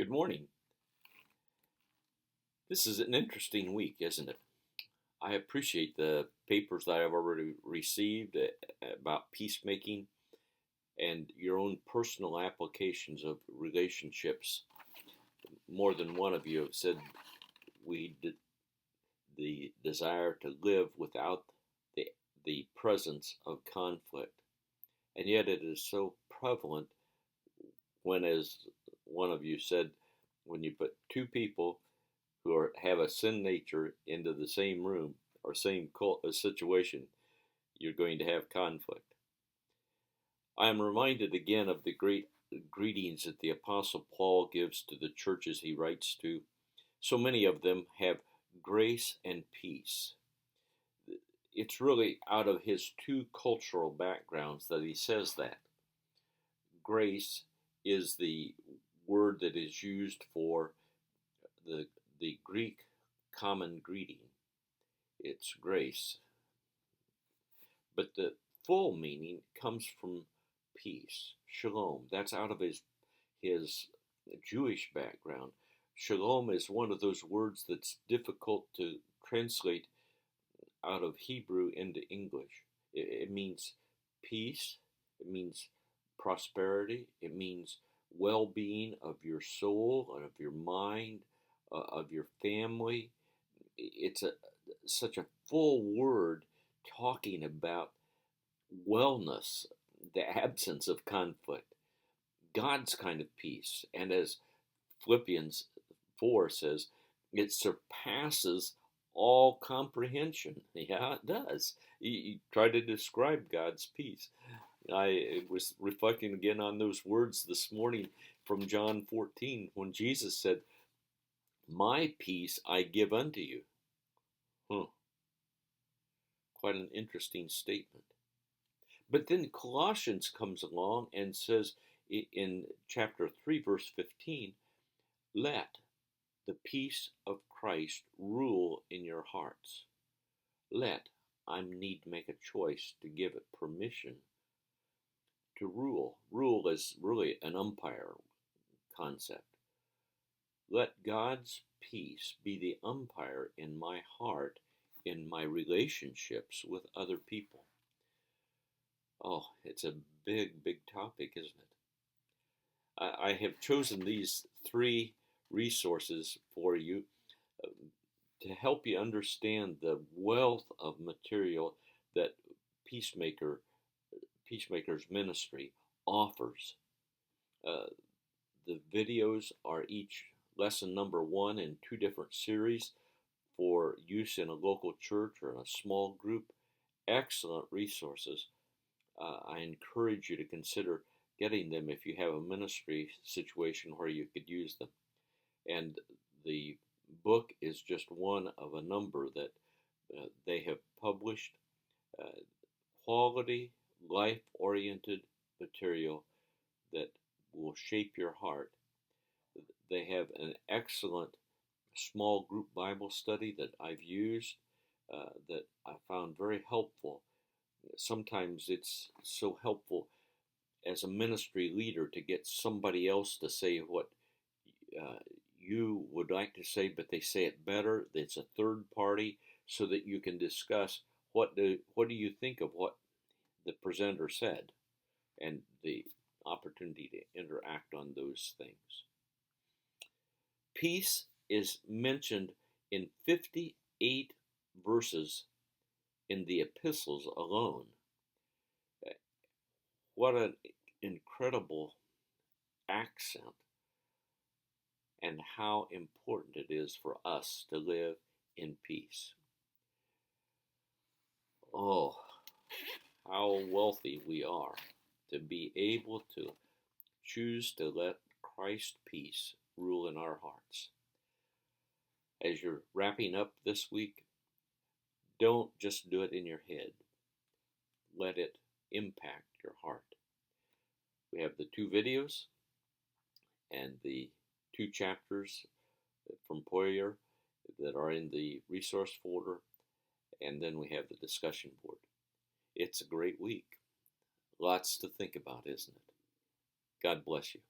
Good morning. This is an interesting week, isn't it? I appreciate the papers that I've already received about peacemaking and your own personal applications of relationships. More than one of you have said the desire to live without the, the presence of conflict. And yet it is so prevalent when, as one of you said, when you put two people who have a sin nature into the same room or same situation, you're going to have conflict. I am reminded again of the great greetings that the Apostle Paul gives to the churches he writes to. So many of them have grace and peace. It's really out of his two cultural backgrounds that he says that. Grace is the word that is used for the Greek common greeting. It's grace. But the full meaning comes from peace, shalom. That's out of his Jewish background. Shalom is one of those words that's difficult to translate out of Hebrew into English. It means peace, it means prosperity, it means well-being of your soul and of your mind, of your family. It's such a full word talking about wellness, the absence of conflict, God's kind of peace. And as Philippians 4 says, it surpasses all comprehension. Yeah, it does. You try to describe God's peace. I was reflecting again on those words this morning from John 14 when Jesus said, "My peace I give unto you." Quite an interesting statement. But then Colossians comes along and says in chapter 3, verse 15, "Let the peace of Christ rule in your hearts." Let, I need to make a choice to give it permission to rule. Rule is really an umpire concept. Let God's peace be the umpire in my heart, in my relationships with other people. Oh, it's a big, big topic, isn't it? I have chosen these three resources for you to help you understand the wealth of material that Peacemaker's ministry offers. The videos are each lesson number 1 in 2 different series for use in a local church or in a small group. Excellent resources. I encourage you to consider getting them if you have a ministry situation where you could use them. And the book is just one of a number that they have published. Quality, life-oriented material that will shape your heart. They have an excellent small group Bible study that I've used that I found very helpful. Sometimes it's so helpful as a ministry leader to get somebody else to say what you would like to say, but they say it better. It's a third party, so that you can discuss what do you think of what the presenter said, and the opportunity to interact on those things. Peace is mentioned in 58 verses in the epistles alone. What an incredible accent, and how important it is for us to live in peace. Oh, how wealthy we are to be able to choose to let Christ's peace rule in our hearts. As you're wrapping up this week, don't just do it in your head. Let it impact your heart. We have the 2 videos and the 2 chapters from Poirier that are in the resource folder, and then we have the discussion board. It's a great week. Lots to think about, isn't it? God bless you.